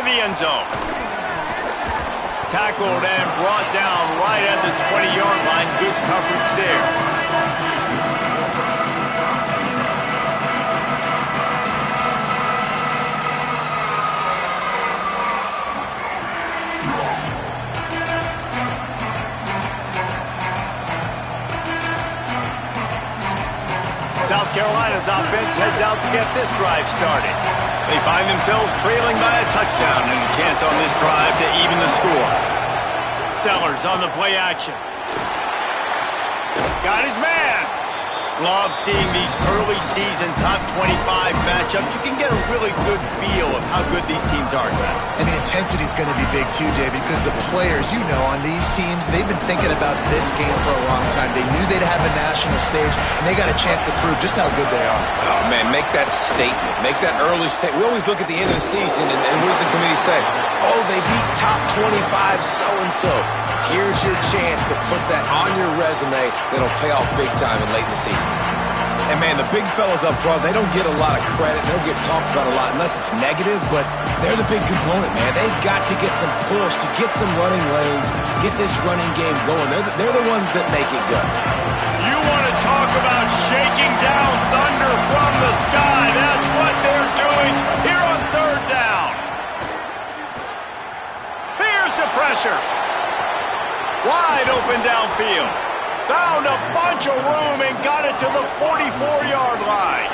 the end zone. Tackled and brought down right at the 20-yard line. Good coverage there. South Carolina's offense heads out to get this drive started. They find themselves trailing by a touchdown and a chance on this drive to even the score. Sellers on the play action. Got his man. Love seeing these early season top 25 matchups. You can get a really good feel of how good these teams are, guys. And the intensity is going to be big too, David, because the players, you know, on these teams, they've been thinking about this game for a long time. They knew they'd have a national stage, and they got a chance to prove just how good they are. Oh, man, make that statement. Make that early statement. We always look at the end of the season, and what does the committee say? Oh, they beat top 25 so-and-so. Here's your chance to put that on your resume that'll pay off big time and late in the season. And, man, the big fellas up front, they don't get a lot of credit. They don't get talked about a lot unless it's negative, but they're the big component, man. They've got to get some push, to get some running lanes, get this running game going. They're the ones that make it go. You want to talk about shaking down thunder from the sky. That's what they're doing here on third down. Here's the pressure. Wide open downfield. Found a bunch of room and got it to the 44-yard line.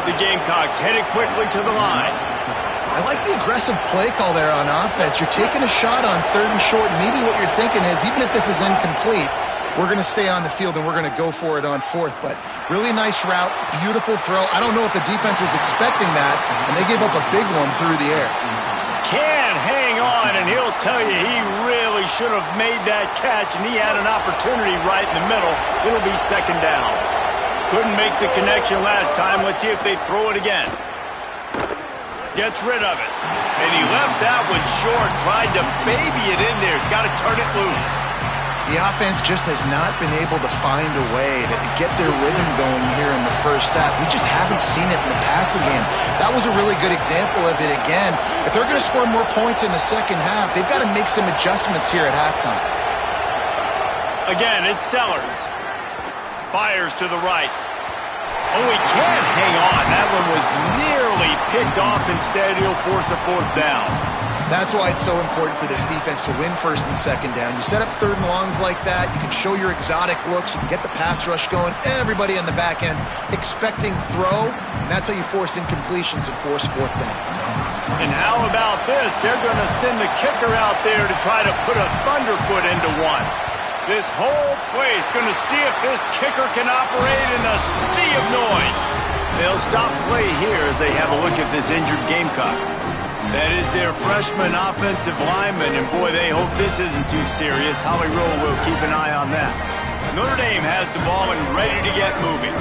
The Gamecocks headed quickly to the line. I like the aggressive play call there on offense. You're taking a shot on third and short. Maybe what you're thinking is, even if this is incomplete, we're going to stay on the field and we're going to go for it on fourth. But really nice route, beautiful throw. I don't know if the defense was expecting that, and they gave up a big one through the air. Can hang on, and he'll tell you he really should have made that catch, and he had an opportunity right in the middle. It'll be second down. Couldn't make the connection last time. Let's see if they throw it again. Gets rid of it. And he left that one short, tried to baby it in there. He's got to turn it loose. The offense just has not been able to find a way to get their rhythm going here in the first half. We just haven't seen it in the passing game. That was a really good example of it again. If they're going to score more points in the second half, they've got to make some adjustments here at halftime. Again, it's Sellers. Fires to the right. Oh, he can't hang on. That one was nearly picked off. Instead, he'll force a fourth down. That's why it's so important for this defense to win first and second down. You set up third and longs like that, you can show your exotic looks, you can get the pass rush going, everybody on the back end expecting throw, and that's how you force incompletions and force fourth downs. And how about this? They're going to send the kicker out there to try to put a thunderfoot into one. This whole play is going to see if this kicker can operate in a sea of noise. They'll stop play here as they have a look at this injured Gamecock. That is their freshman offensive lineman, and boy, they hope this isn't too serious. Holly Rowe will keep an eye on that. Notre Dame has the ball and ready to get moving.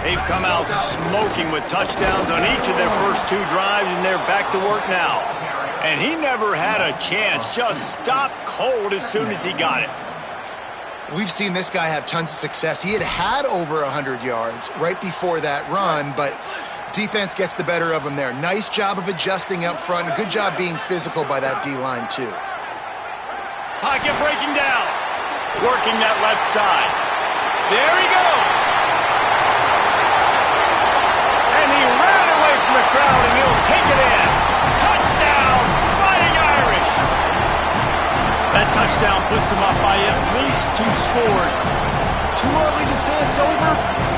They've come out smoking with touchdowns on each of their first two drives, and they're back to work now. And he never had a chance, just stopped cold as soon as he got it. We've seen this guy have tons of success. He had over 100 yards right before that run, but defense gets the better of him there. Nice job of adjusting up front. Good job being physical by that D-line, too. Pocket breaking down. Working that left side. There he goes. And he ran away from the crowd, and he'll take it in. Touchdown, Fighting Irish. That touchdown puts them up by at least 2 scores. Too early to say it's over?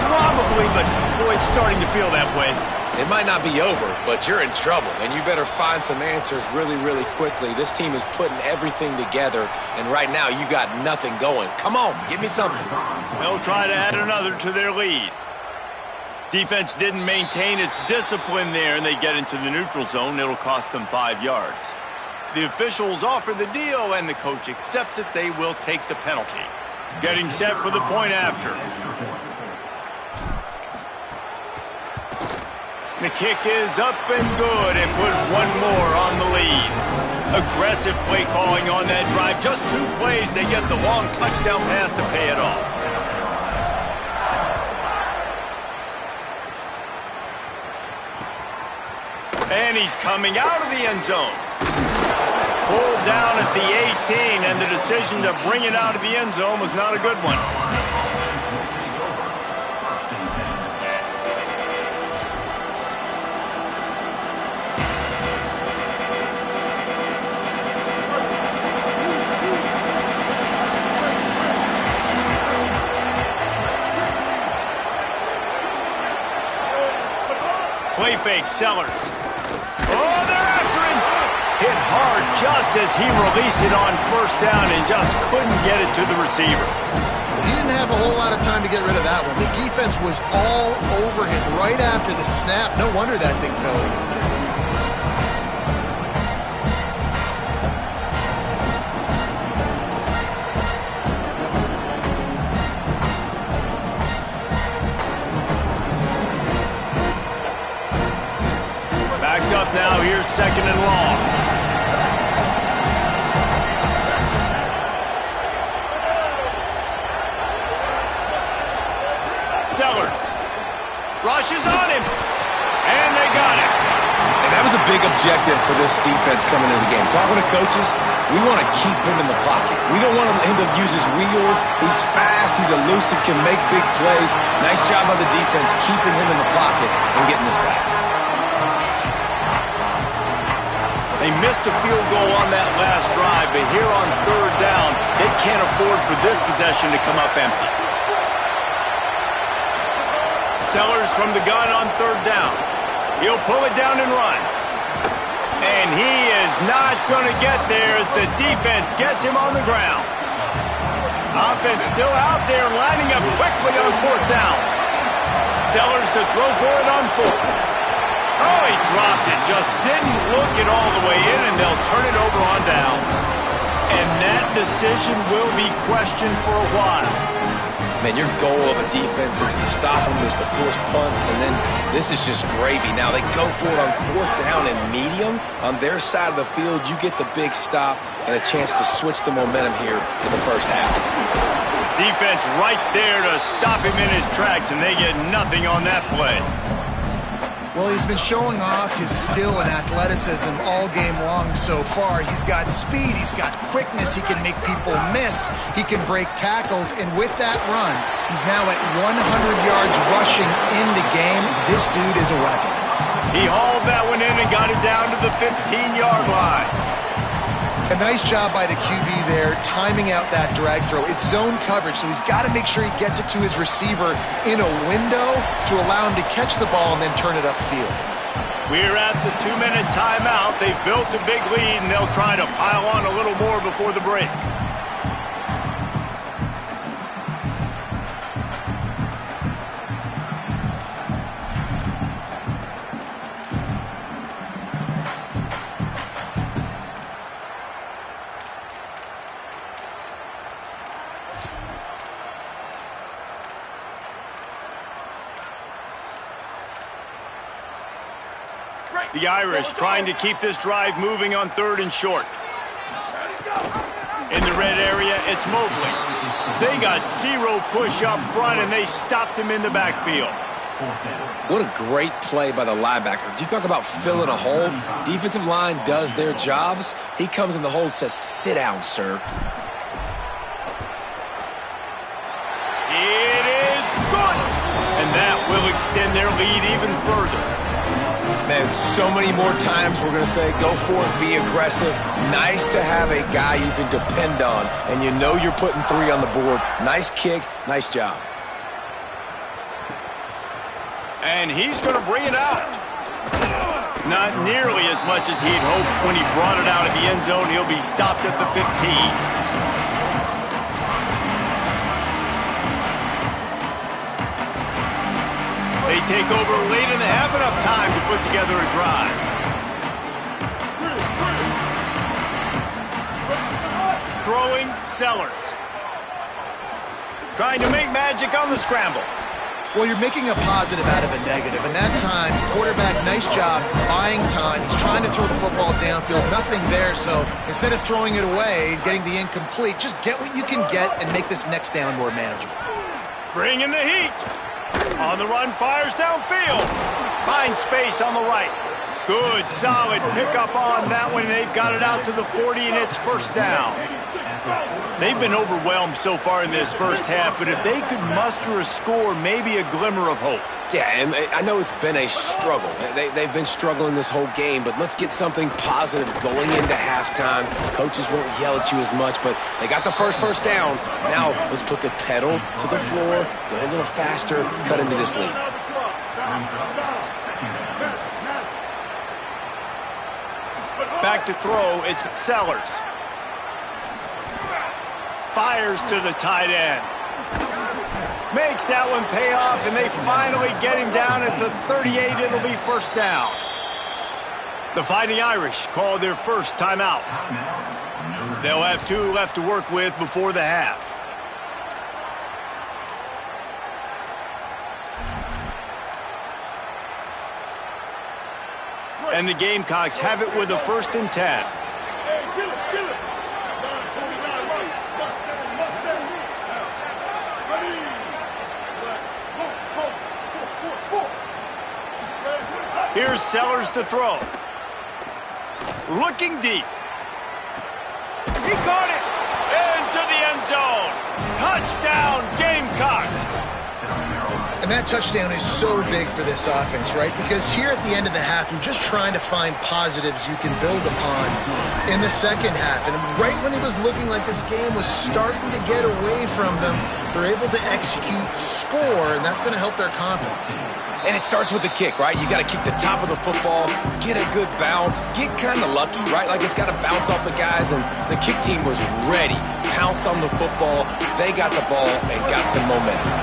Probably, but boy, it's starting to feel that way. It might not be over, but you're in trouble, and you better find some answers really, really quickly. This team is putting everything together, and right now you got nothing going. Come on, give me something. They'll try to add another to their lead. Defense didn't maintain its discipline there, and they get into the neutral zone. It'll cost them 5 yards. The officials offer the deal, and the coach accepts it. They will take the penalty. Getting set for the point after. The kick is up and good, and put one more on the lead. Aggressive play calling on that drive. Just 2 plays, they get the long touchdown pass to pay it off. And he's coming out of the end zone. down at the 18, and the decision to bring it out of the end zone was not a good one. Play fake, Sellers. Oh, they're after him. Hit hard just as he released it on first down and just couldn't get it to the receiver. He didn't have a whole lot of time to get rid of that one. The defense was all over him right after the snap. No wonder that thing fell. Up now, here's second and long. Sellers rushes on him, and they got him. And that was a big objective for this defense coming into the game. Talking to coaches, we want to keep him in the pocket. We don't want him to use his wheels. He's fast, he's elusive, can make big plays. Nice job by the defense keeping him in the pocket and getting the sack. They missed a field goal on that last drive, but here on third down, they can't afford for this possession to come up empty. Sellers from the gun on third down. He'll pull it down and run. And he is not going to get there as the defense gets him on the ground. Offense still out there lining up quickly on fourth down. Sellers to throw for it on fourth. Oh, he dropped it. Just didn't look it all the way in, and they'll turn it over on down. And that decision will be questioned for a while. Man, your goal of a defense is to stop them, is to force punts, and then this is just gravy. Now they go for it on fourth down and medium. On their side of the field, you get the big stop and a chance to switch the momentum here in the first half. Defense right there to stop him in his tracks, and they get nothing on that play. Well, he's been showing off his skill and athleticism all game long so far. He's got speed, he's got quickness, he can make people miss, he can break tackles, and with that run, he's now at 100 yards rushing in the game. This dude is a weapon. He hauled that one in and got it down to the 15-yard line. A nice job by the QB there, timing out that drag throw. It's zone coverage, so he's got to make sure he gets it to his receiver in a window to allow him to catch the ball and then turn it upfield. We're at the 2-minute timeout. They've built a big lead, and they'll try to pile on a little more before the break. The Irish trying to keep this drive moving on third and short. In the red area, it's Mobley. They got zero push up front, and they stopped him in the backfield. What a great play by the linebacker. Do you talk about filling a hole? Defensive line does their jobs. He comes in the hole and says, "Sit down, sir." It is good! And that will extend their lead even further. Man, so many more times we're going to say, go for it, be aggressive. Nice to have a guy you can depend on, and you know you're putting 3 on the board. Nice kick, nice job. And he's going to bring it out. Not nearly as much as he'd hoped when he brought it out of the end zone. He'll be stopped at the 15. They take over late in the half, enough time to put together a drive. Throwing, Sellers. Trying to make magic on the scramble. Well, you're making a positive out of a negative, and that time, quarterback, nice job, buying time. He's trying to throw the football downfield, nothing there, so instead of throwing it away and getting the incomplete, just get what you can get and make this next down more manageable. Bringing the heat. On the run, fires downfield. Finds space on the right. Good, solid pickup on that one. They've got it out to the 40, and it's first down. They've been overwhelmed so far in this first half, but if they could muster a score, maybe a glimmer of hope. Yeah, and I know it's been a struggle. They've been struggling this whole game, but let's get something positive going into halftime. Coaches won't yell at you as much, but they got the first down. Now let's put the pedal to the floor, go a little faster, cut into this lead. Back to throw, it's Sellers. Fires to the tight end. Makes that one pay off, and they finally get him down at the 38. It'll be first down. The Fighting Irish call their first timeout. They'll have 2 left to work with before the half. And the Gamecocks have it with a 1st and 10. Here's Sellers to throw. Looking deep. He caught it into the end zone. Touchdown, Gamecocks. And that touchdown is so big for this offense, right? Because here at the end of the half, you're just trying to find positives you can build upon in the second half. And right when it was looking like this game was starting to get away from them, they're able to execute, score, and that's going to help their confidence. And it starts with the kick, right? You got to kick the top of the football, get a good bounce, get kind of lucky, right? Like it's got to bounce off the guys, and the kick team was ready, pounced on the football, they got the ball, and got some momentum.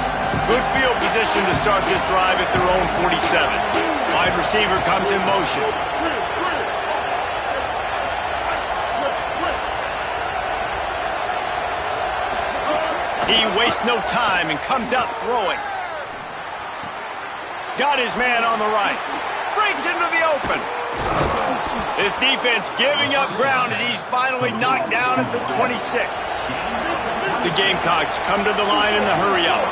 Good field position to start this drive at their own 47. Wide receiver comes in motion. He wastes no time and comes out throwing. Got his man on the right. Breaks into the open. This defense giving up ground as he's finally knocked down at the 26. The Gamecocks come to the line in the hurry-up.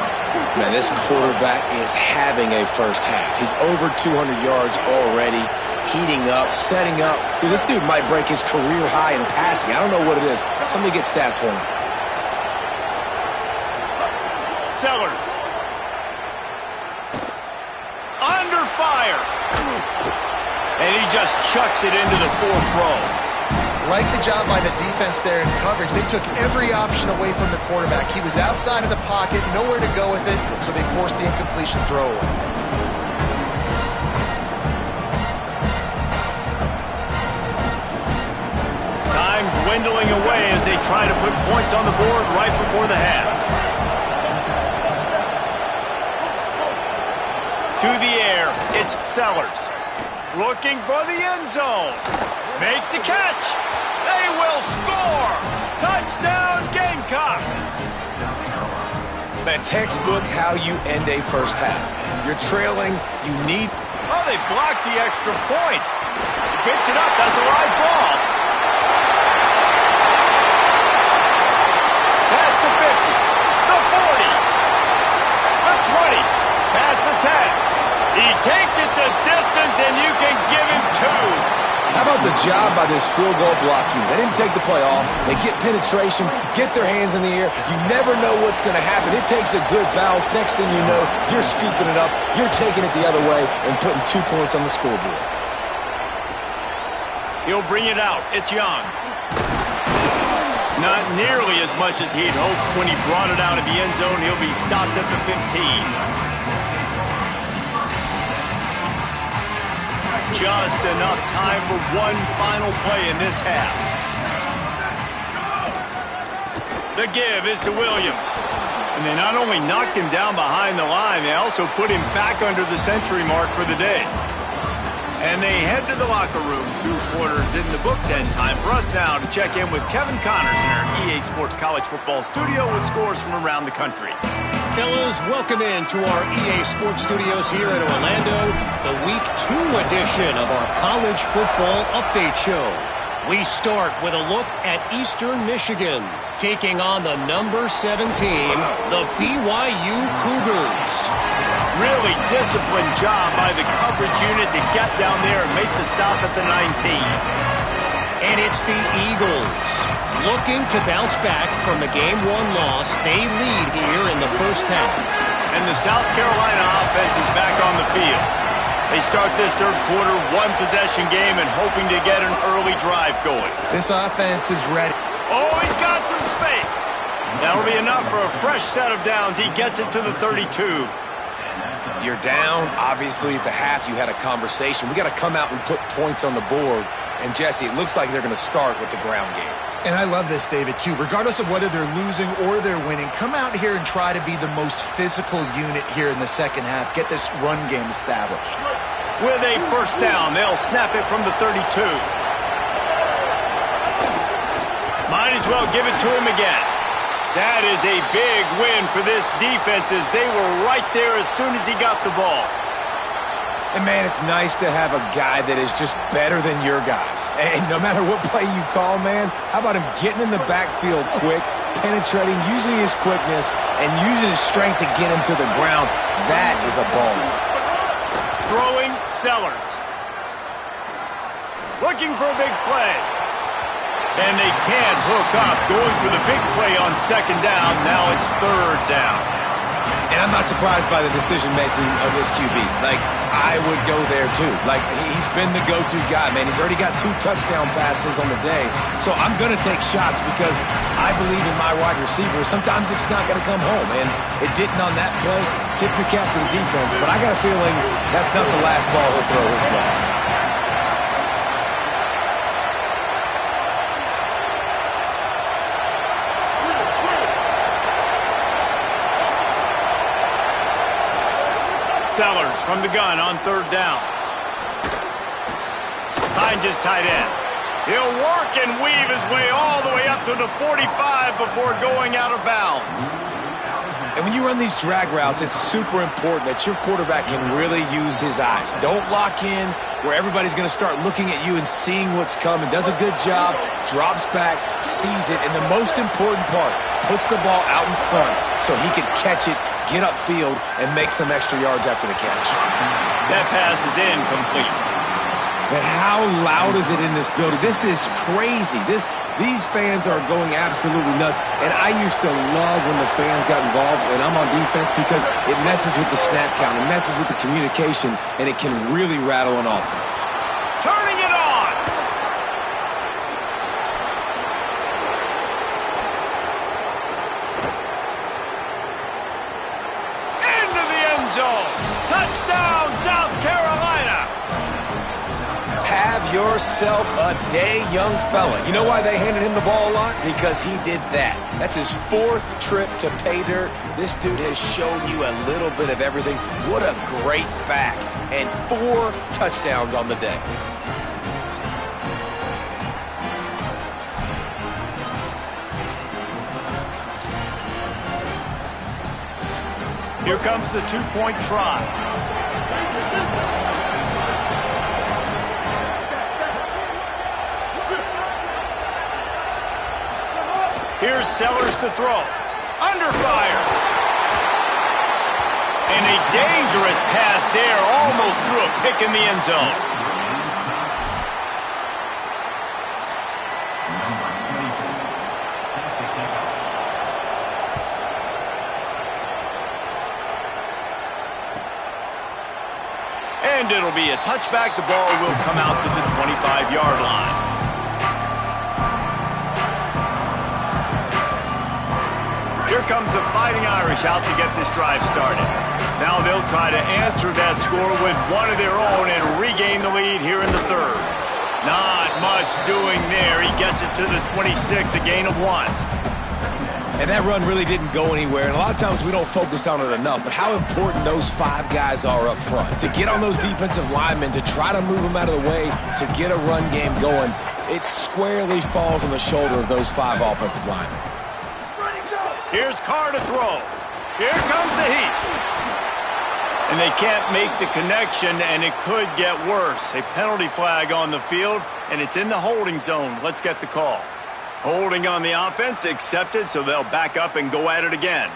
Man, this quarterback is having a first half. He's over 200 yards already, heating up, setting up. Dude, this dude might break his career high in passing. I don't know what it is. Somebody get stats for him. Sellers. Under fire. And he just chucks it into the 4th row. Like the job by the defense there in coverage. They took every option away from the quarterback. He was outside of the pocket, nowhere to go with it, so they forced the incompletion throw away. Time dwindling away as they try to put points on the board right before the half. To the air, it's Sellers. Looking for the end zone. Makes the catch. They will score. Touchdown, Gamecocks. The textbook how you end a first half. You're trailing, you need... Oh, they blocked the extra point. He picks it up. That's a live ball. Past the 50. The 40. The 20. Past the 10. He takes it the distance, and you can give him 2. How about the job by this field goal blocking? They didn't take the play off. They get penetration, get their hands in the air. You never know what's going to happen. It takes a good bounce. Next thing you know, you're scooping it up. You're taking it the other way and putting 2 points on the scoreboard. He'll bring it out. It's Young. Not nearly as much as he'd hoped when he brought it out of the end zone. He'll be stopped at the 15. Just enough time for one final play in this half. The give is to Williams. And they not only knocked him down behind the line, they also put him back under the century mark for the day. And they head to the locker room. 2 quarters in the books, and time for us now to check in with Kevin Connors in our EA Sports College Football studio with scores from around the country. Fellas, welcome in to our EA Sports Studios here in Orlando, the Week 2 edition of our College Football Update Show. We start with a look at Eastern Michigan, taking on the number 7 team, the BYU Cougars. Really disciplined job by the coverage unit to get down there and make the stop at the 19. And it's the Eagles. Looking to bounce back from the Game 1 loss, they lead here in the first half. And the South Carolina offense is back on the field. They start this third quarter, one-possession game, and hoping to get an early drive going. This offense is ready. Oh, he's got some space. That'll be enough for a fresh set of downs. He gets it to the 32. You're down. Obviously, at the half, you had a conversation. We got to come out and put points on the board. And, Jesse, it looks like they're going to start with the ground game. And I love this, David, too. Regardless of whether they're losing or they're winning, come out here and try to be the most physical unit here in the second half. Get this run game established. With a first down, they'll snap it from the 32. Might as well give it to him again. That is a big win for this defense as they were right there as soon as he got the ball. And, man, it's nice to have a guy that is just better than your guys. And no matter what play you call, man, how about him getting in the backfield quick, penetrating, using his quickness, and using his strength to get him to the ground? That is a ball. Throwing Sellers. Looking for a big play. And they can't hook up. Going for the big play on second down. Now it's third down. And I'm not surprised by the decision-making of this QB. Like, I would go there, too. Like, he's been the go-to guy, man. He's already got 2 touchdown passes on the day. So I'm going to take shots because I believe in my wide receiver. Sometimes it's not going to come home, and it didn't on that play. Tip your cap to the defense, but I got a feeling that's not the last ball he'll throw as well. Sellers from the gun on third down. Finds his tight end. He'll work and weave his way all the way up to the 45 before going out of bounds. And when you run these drag routes, it's super important that your quarterback can really use his eyes. Don't lock in where everybody's going to start looking at you and seeing what's coming. Does a good job, drops back, sees it, and the most important part, puts the ball out in front so he can catch it, get upfield, and make some extra yards after the catch. That pass is incomplete. But how loud is it in this building? This is crazy. These fans are going absolutely nuts. And I used to love when the fans got involved, and I'm on defense, because it messes with the snap count. It messes with the communication, and it can really rattle an offense. Turning it on. Into the end zone. Touchdown, South Carolina. Have yourself a day, young fella. You know why they handed him the ball a lot? Because he did that. That's his 4th trip to pay dirt. This dude has shown you a little bit of everything. What a great back. And 4 touchdowns on the day. Here comes the 2-point try. Here's Sellers to throw. Under fire. And a dangerous pass there. Almost threw a pick in the end zone. And it'll be a touchback. The ball will come out to the 25-yard line. Here comes the Fighting Irish out to get this drive started. Now they'll try to answer that score with one of their own and regain the lead here in the third. Not much doing there. He gets it to the 26, a gain of 1. And that run really didn't go anywhere. And a lot of times we don't focus on it enough. But how important those 5 guys are up front. To get on those defensive linemen, to try to move them out of the way, to get a run game going, it squarely falls on the shoulder of those 5 offensive linemen. Here's Carr to throw. Here comes the heat. And they can't make the connection, and it could get worse. A penalty flag on the field, and it's in the holding zone. Let's get the call. Holding on the offense, accepted, so they'll back up and go at it again.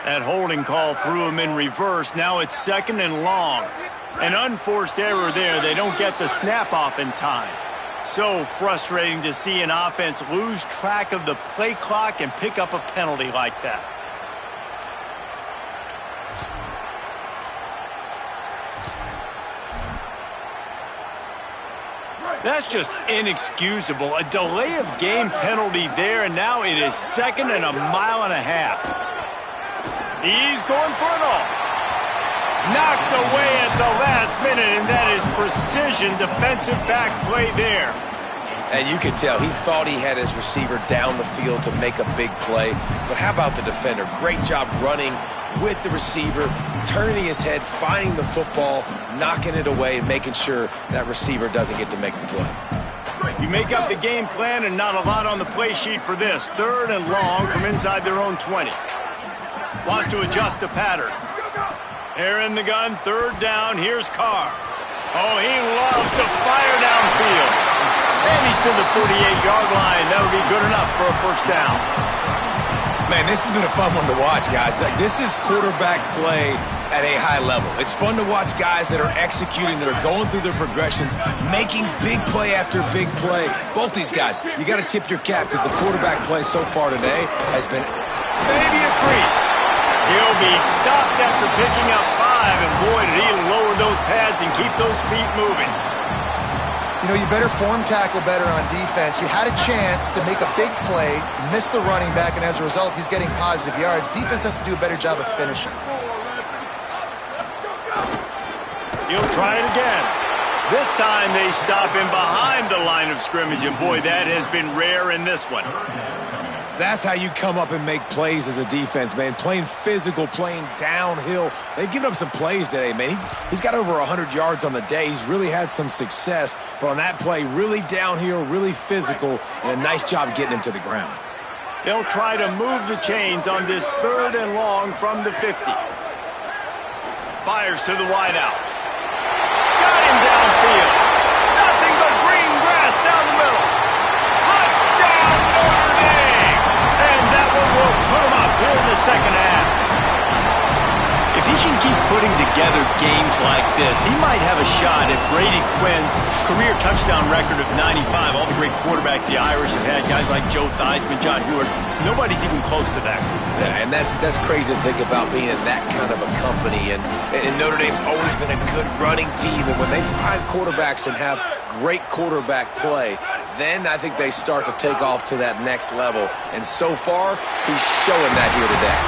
That holding call threw him in reverse. Now it's 2nd and long. An unforced error there. They don't get the snap off in time. So frustrating to see an offense lose track of the play clock and pick up a penalty like that. That's just inexcusable. A delay of game penalty there, and now it is 2nd and a mile and a half. He's going for it all. Knocked away at the last minute, and that is precision defensive back play there. And you could tell he thought he had his receiver down the field to make a big play. But how about the defender? Great job running with the receiver, turning his head, finding the football, knocking it away, making sure that receiver doesn't get to make the play. You make up the game plan and not a lot on the play sheet for this. 3rd and long from inside their own 20. Wants to adjust the pattern. They're in the gun, 3rd down. Here's Carr. Oh, he loves to fire downfield. And he's to the 48-yard line. That would be good enough for a 1st down. Man, this has been a fun one to watch, guys. This is quarterback play at a high level. It's fun to watch guys that are executing, that are going through their progressions, making big play after big play. Both these guys, you got to tip your cap because the quarterback play so far today has been maybe a crease. He'll be stopped after picking up 5, and boy, did he lower those pads and keep those feet moving. You know, you better form tackle better on defense. You had a chance to make a big play, missed the running back, and as a result, he's getting positive yards. Defense has to do a better job of finishing. He'll try it again. This time they stop him behind the line of scrimmage, and boy, that has been rare in this one. That's how you come up and make plays as a defense, man. Playing physical, playing downhill. They've given up some plays today, man. He's got over 100 yards on the day. He's really had some success. But on that play, really downhill, really physical, and a nice job getting him to the ground. They'll try to move the chains on this 3rd and long from the 50. Fires to the wideout. Got him downfield. Nothing but green grass down the middle. Touchdown, Notre Dame! And that one will put him up here in the 2nd half. If he can keep putting together games like this, he might have a shot at Brady Quinn's career touchdown record of 95. All the great quarterbacks the Irish have had, guys like Joe Theismann, John Hewart, nobody's even close to that. Yeah, and that's crazy to think about being in that kind of a company. And Notre Dame's always been a good running team. And when they find quarterbacks and have great quarterback play, then I think they start to take off to that next level. And so far, he's showing that here today.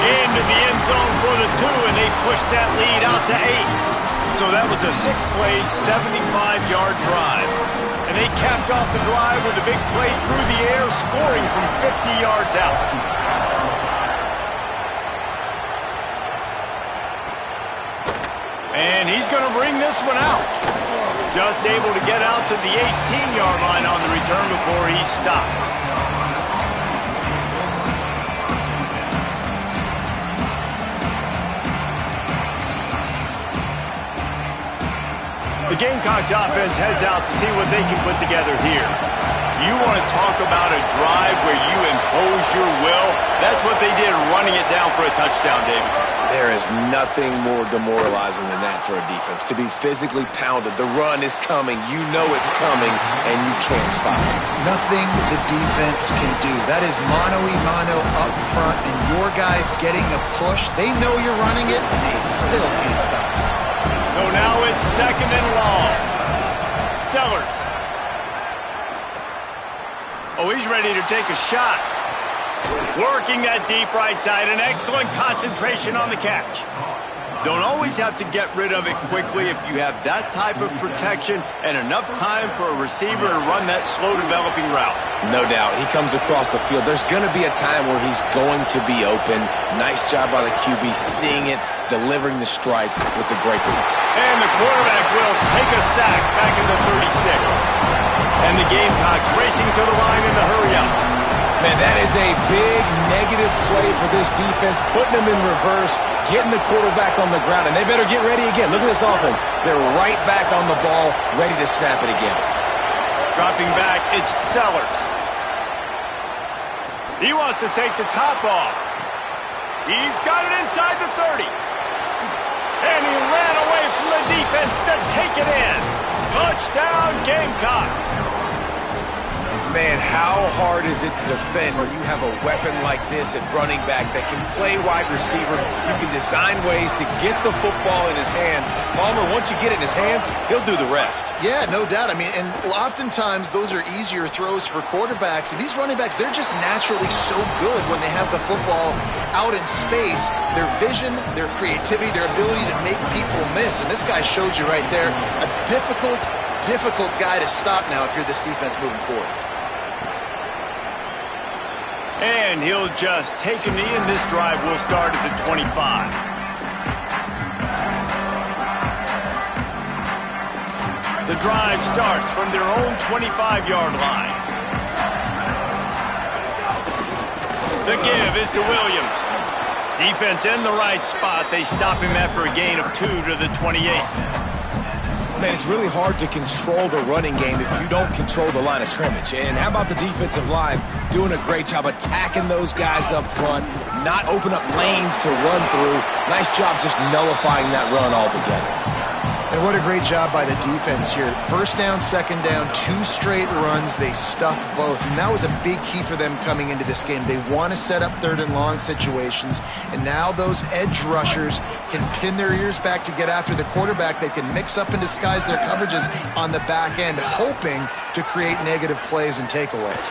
Into the end zone for the 2, and they push that lead out to 8. So that was a 6-play, 75-yard drive. And they capped off the drive with a big play through the air, scoring from 50 yards out. And he's going to bring this one out. Just able to get out to the 18-yard line on the return before he stopped. The Gamecocks offense heads out to see what they can put together here. You want to talk about a drive where you impose your will? That's what they did, running it down for a touchdown, David. There is nothing more demoralizing than that for a defense. To be physically pounded, the run is coming, you know it's coming, and you can't stop it. Nothing the defense can do. That is mano-a-mano up front, and your guys getting a push. They know you're running it, and they still can't stop it. So now it's 2nd and long. Sellers. Oh, he's ready to take a shot. Working that deep right side. An excellent concentration on the catch. Don't always have to get rid of it quickly if you have that type of protection and enough time for a receiver to run that slow-developing route. No doubt. He comes across the field. There's going to be a time where he's going to be open. Nice job by the QB seeing it, delivering the strike with the great move. And the quarterback will take a sack back in the 36. And the Gamecocks racing to the line in the hurry-up. Man, that is a big negative play for this defense, putting them in reverse, getting the quarterback on the ground, and they better get ready again. Look at this offense. They're right back on the ball, ready to snap it again. Dropping back, it's Sellers. He wants to take the top off. He's got it inside the 30. And he ran away from the defense to take it in. Touchdown, Gamecocks. Man, how hard is it to defend when you have a weapon like this at running back that can play wide receiver? You can design ways to get the football in his hand. Palmer, once you get it in his hands, he'll do the rest. Yeah, no doubt. I mean, and oftentimes those are easier throws for quarterbacks. And these running backs, they're just naturally so good when they have the football out in space. Their vision, their creativity, their ability to make people miss. And this guy showed you right there, a difficult guy to stop now if you're this defense moving forward. And he'll just take a knee, and this drive will start at the 25. The drive starts from their own 25-yard line. The give is to Williams. Defense in the right spot. They stop him after a gain of 2 to the 28. Man, it's really hard to control the running game if you don't control the line of scrimmage. And how about the defensive line doing a great job attacking those guys up front, not open up lanes to run through. Nice job just nullifying that run altogether. And what a great job by the defense here. First down, second down, 2 straight runs. They stuffed both. And that was a big key for them coming into this game. They want to set up third and long situations. And now those edge rushers can pin their ears back to get after the quarterback. They can mix up and disguise their coverages on the back end, hoping to create negative plays and takeaways.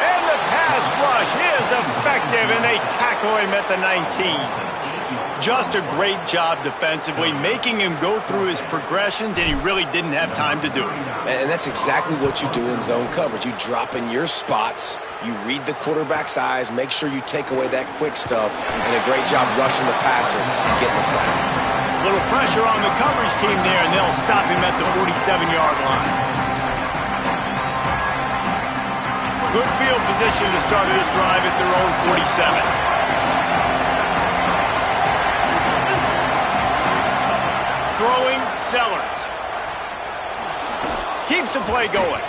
And the pass rush is effective, and they tackle him at the 19. Just a great job defensively, making him go through his progressions, and he really didn't have time to do it. And that's exactly what you do in zone coverage. You drop in your spots, you read the quarterback's eyes, make sure you take away that quick stuff, and a great job rushing the passer and getting the sack. A little pressure on the coverage team there, and they'll stop him at the 47-yard line. Good field position to start this drive at their own 47. Throwing, Sellers. Keeps the play going.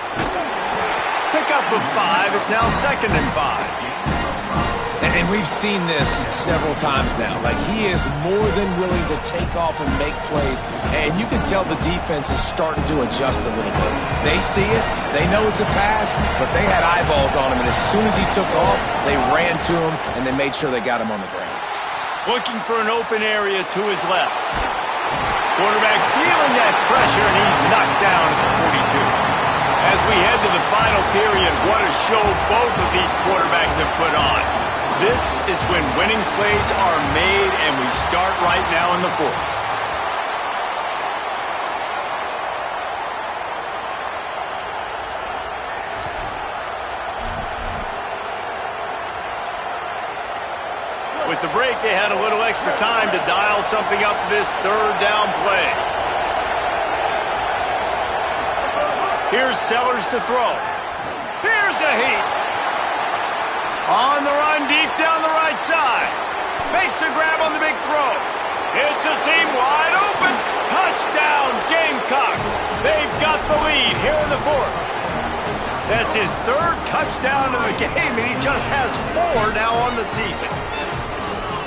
Pickup of 5. It's now 2nd and 5. And we've seen this several times now. Like, he is more than willing to take off and make plays. And you can tell the defense is starting to adjust a little bit. They see it. They know it's a pass, but they had eyeballs on him. And as soon as he took off, they ran to him, and they made sure they got him on the ground. Looking for an open area to his left. Quarterback feeling that pressure, and he's knocked down at the 42. As we head to the final period, what a show both of these quarterbacks have put on. This is when winning plays are made, and we start right now in the 4th. With the break, they had a little extra time to dial something up for this 3rd down play. Here's Sellers to throw. Here's a heat. On the run, deep down the right side. Makes the grab on the big throw. It's a seam wide open. Touchdown, Gamecocks. They've got the lead here in the 4th. That's his 3rd touchdown of the game, and he just has 4 now on the season.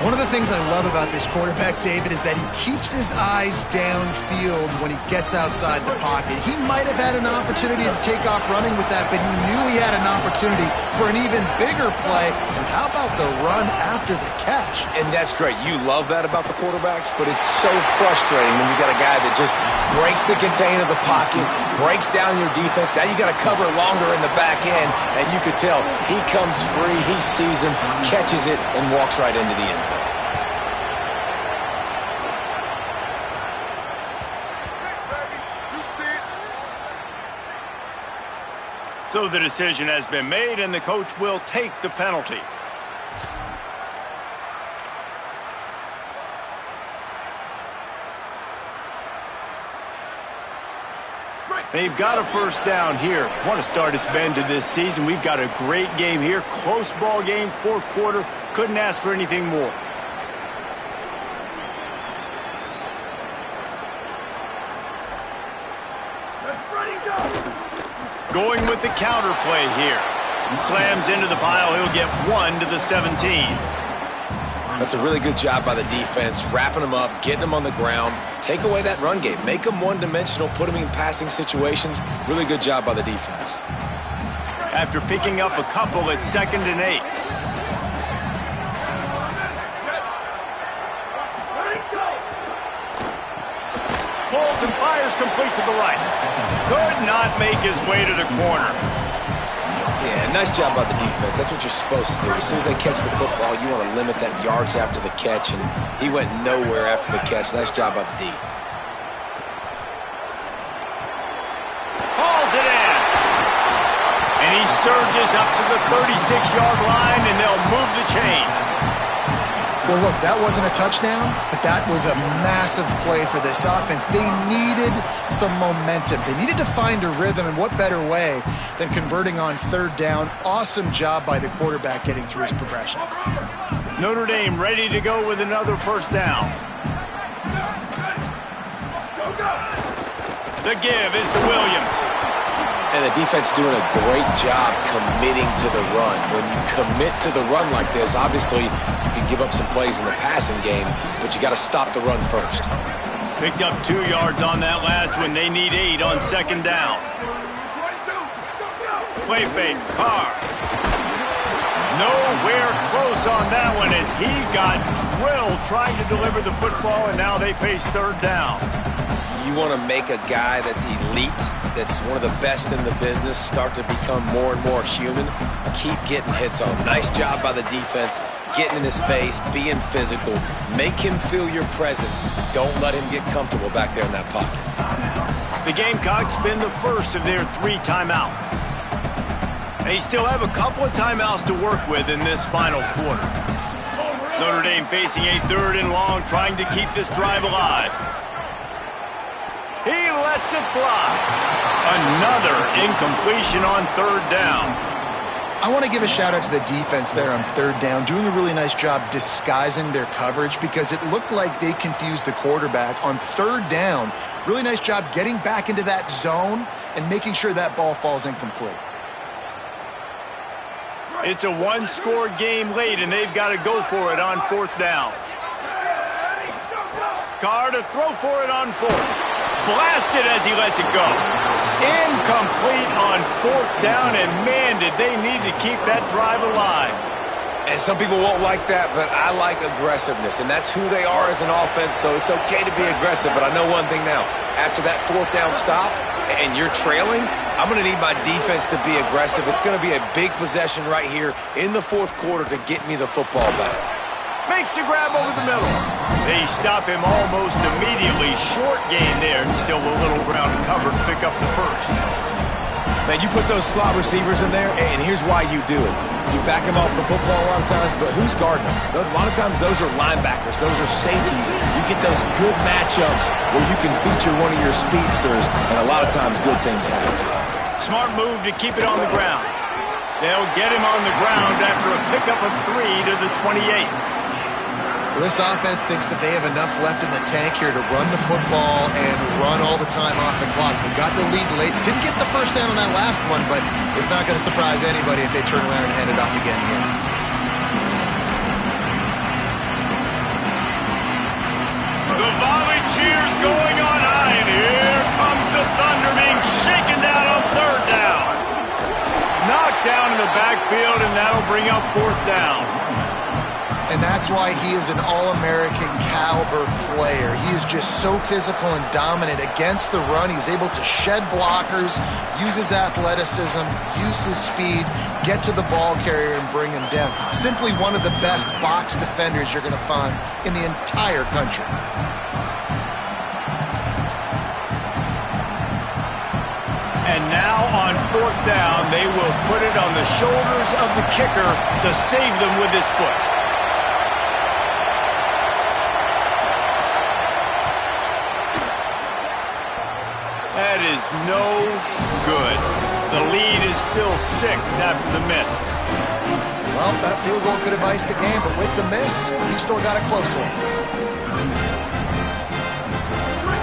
One of the things I love about this quarterback, David, is that he keeps his eyes downfield when he gets outside the pocket. He might have had an opportunity to take off running with that, but he knew he had an opportunity for an even bigger play. And how about the run after the catch? And that's great. You love that about the quarterbacks, but it's so frustrating when you got a guy that just breaks the contain of the pocket, breaks down your defense. Now you got to cover longer in the back end, and you could tell he comes free, he sees him, catches it, and walks right into the end zone. So the decision has been made, and the coach will take the penalty. They've got a 1st down here. What a start it's been to this season. We've got a great game here. Close ball game, 4th quarter. Couldn't ask for anything more. Going with the counter play here. Slams into the pile. He'll get 1 to the 17. That's a really good job by the defense, wrapping them up, getting them on the ground. Take away that run game. Make them one-dimensional, put them in passing situations. Really good job by the defense. After picking up a couple at 2nd and 8. Pulls and fires complete to the right. Could not make his way to the corner. Yeah, nice job by the defense. That's what you're supposed to do. As soon as they catch the football, you want to limit that yards after the catch, and he went nowhere after the catch. Nice job by the D. Hauls it in. And he surges up to the 36-yard line, and they'll move the chain. Well, look, that wasn't a touchdown, but that was a massive play for this offense. They needed some momentum. They needed to find a rhythm, and what better way than converting on 3rd down. Awesome job by the quarterback getting through his progression. Notre Dame ready to go with another 1st down. The give is to Williams. And the defense doing a great job committing to the run. When you commit to the run like this, obviously you can give up some plays in the passing game, but you got to stop the run first. Picked up 2 yards on that last one. They need 8 on 2nd down. Play fake. Carr. Nowhere close on that one as he got drilled trying to deliver the football, and now they face 3rd down. You want to make a guy that's elite, that's one of the best in the business, start to become more and more human. Keep getting hits on him. Nice job by the defense, getting in his face, being physical. Make him feel your presence. Don't let him get comfortable back there in that pocket. The Gamecocks spend the first of their 3 timeouts. They still have a couple of timeouts to work with in this final quarter. Notre Dame facing a 3rd and long, trying to keep this drive alive. He lets it fly. Another incompletion on 3rd down. I want to give a shout out to the defense there on 3rd down, doing a really nice job disguising their coverage because it looked like they confused the quarterback on 3rd down. Really nice job getting back into that zone and making sure that ball falls incomplete. It's a 1-score game late, and they've got to go for it on 4th down. Carr to throw for it on 4th. Blasted as he lets it go. Incomplete on 4th down, and man, did they need to keep that drive alive. And some people won't like that, but I like aggressiveness, and that's who they are as an offense, so it's okay to be aggressive. But I know one thing now. After that 4th down stop and you're trailing, I'm going to need my defense to be aggressive. It's going to be a big possession right here in the 4th quarter to get me the football back. Makes the grab over the middle. They stop him almost immediately. Short gain there, and still a little ground to cover to pick up the first. Man, you put those slot receivers in there, and here's why you do it. You back them off the football a lot of times, but who's guarding them? A lot of times those are linebackers. Those are safeties. You get those good matchups where you can feature one of your speedsters, and a lot of times good things happen. Smart move to keep it on the ground. They'll get him on the ground after a pickup of 3 to the 28. Well, this offense thinks that they have enough left in the tank here to run the football and run all the time off the clock. They got the lead late. Didn't get the first down on that last one, but it's not going to surprise anybody if they turn around and hand it off again here. The volley cheers going on high, and here comes the Thunder being shaken down on 3rd down. Knocked down in the backfield, and that'll bring up 4th down. And that's why he is an All-American caliber player. He is just so physical and dominant against the run. He's able to shed blockers, use his athleticism, use his speed, get to the ball carrier and bring him down. Simply one of the best box defenders you're going to find in the entire country. And now on 4th down, they will put it on the shoulders of the kicker to save them with his foot. That is no good. The lead is still 6 after the miss. Well, that field goal could have iced the game, but with the miss, you still got a close one.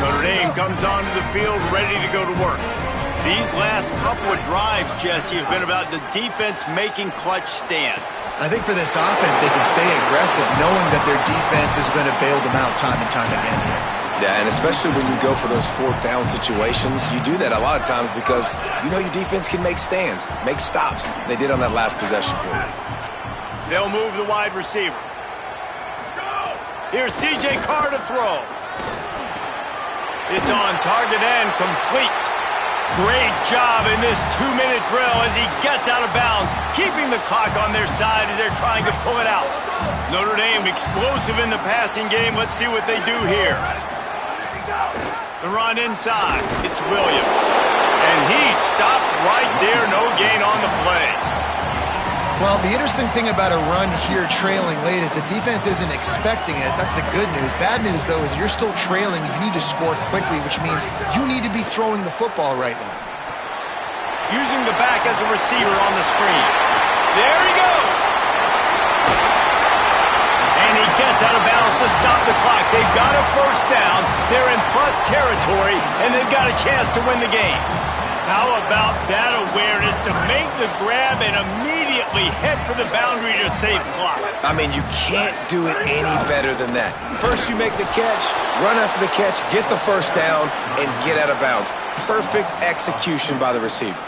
Notre Dame comes onto the field ready to go to work. These last couple of drives, Jesse, have been about the defense making clutch stand. I think for this offense, they can stay aggressive knowing that their defense is going to bail them out time and time again here. Yeah, and especially when you go for those fourth down situations, you do that a lot of times because you know your defense can make stands, make stops. They did on that last possession for you. They'll move the wide receiver. Here's C.J. Carr to throw. It's on target and complete. Great job in this 2-minute drill as he gets out of bounds, keeping the clock on their side as they're trying to pull it out. Notre Dame explosive in the passing game. Let's see what they do here. The run inside. It's Williams. And he stopped right there. No gain on the play. Well, the interesting thing about a run here trailing late is the defense isn't expecting it. That's the good news. Bad news, though, is you're still trailing. You need to score quickly, which means you need to be throwing the football right now. Using the back as a receiver on the screen. There he goes. And he gets out of bounds to stop the clock. They've got a first down. They're in plus territory, and they've got a chance to win the game. How about that awareness to make the grab and immediately head for the boundary to save clock? I mean, you can't do it any better than that. First you make the catch, run after the catch, get the first down, and get out of bounds. Perfect execution by the receiver.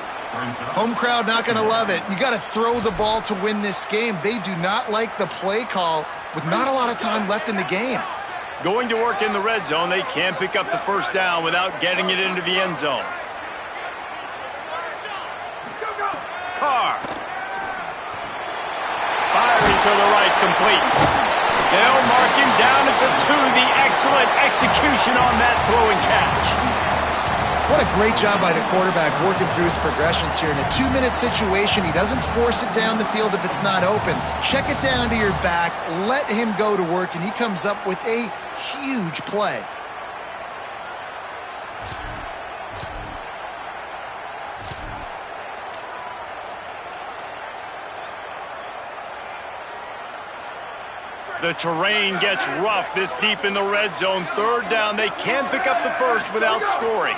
Home crowd not going to love it. You got to throw the ball to win this game. They do not like the play call with not a lot of time left in the game. Going to work in the red zone, they can't pick up the first down without getting it into the end zone. Carr. Firing to the right, complete. They'll mark him down at the 2. The excellent execution on that throw and catch. What a great job by the quarterback working through his progressions here. In a 2-minute situation, he doesn't force it down the field if it's not open. Check it down to your back, let him go to work, and he comes up with a huge play. The terrain gets rough this deep in the red zone. Third down, they can't pick up the first without scoring.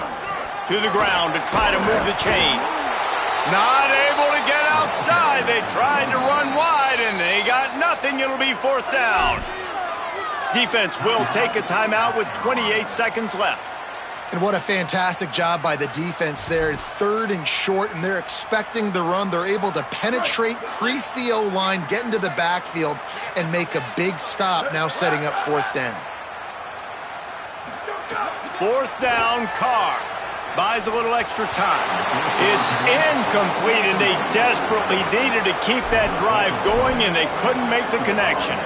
To the ground to try to move the chains. Not able to get outside. They tried to run wide, and they got nothing. It'll be fourth down. Defense will take a timeout with 28 seconds left. And what a fantastic job by the defense there. 3rd and short, and they're expecting the run. They're able to penetrate, crease the O-line, get into the backfield, and make a big stop, now setting up 4th down. 4th down, Carr. Buys a little extra time. It's incomplete, and they desperately needed to keep that drive going, and they couldn't make the connection.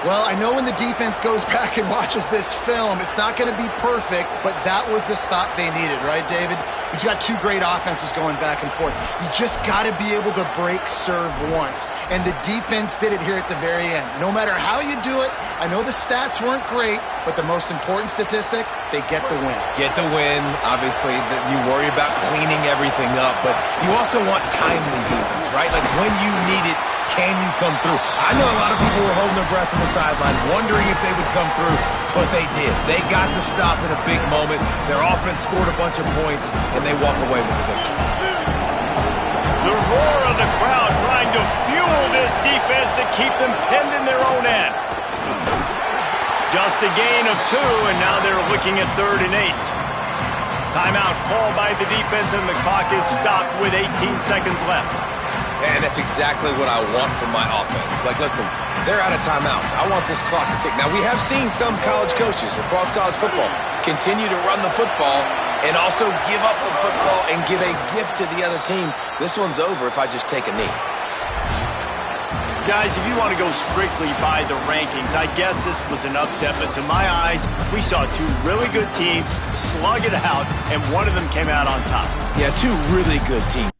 Well, I know when the defense goes back and watches this film, it's not going to be perfect, but that was the stop they needed, right, David? But you got 2 great offenses going back and forth. You just got to be able to break serve once, and the defense did it here at the very end. No matter how you do it, I know the stats weren't great, but the most important statistic, they get the win. Get the win. Obviously, you worry about cleaning everything up, but you also want timely defense, right? Like when you need it, can you come through? I know a lot of people were holding their breath on the sideline, wondering if they would come through, but they did. They got the stop in a big moment. Their offense scored a bunch of points, and they walk away with the victory. The roar of the crowd trying to fuel this defense to keep them pinned in their own end. Just a gain of 2, and now they're looking at 3rd and 8. Timeout called by the defense, and the clock is stopped with 18 seconds left. And that's exactly what I want from my offense. Like, listen, they're out of timeouts. I want this clock to tick. Now, we have seen some college coaches across college football continue to run the football and also give up the football and give a gift to the other team. This one's over if I just take a knee. Guys, if you want to go strictly by the rankings, I guess this was an upset, but to my eyes, we saw 2 really good teams slug it out, and one of them came out on top. Yeah, 2 really good teams.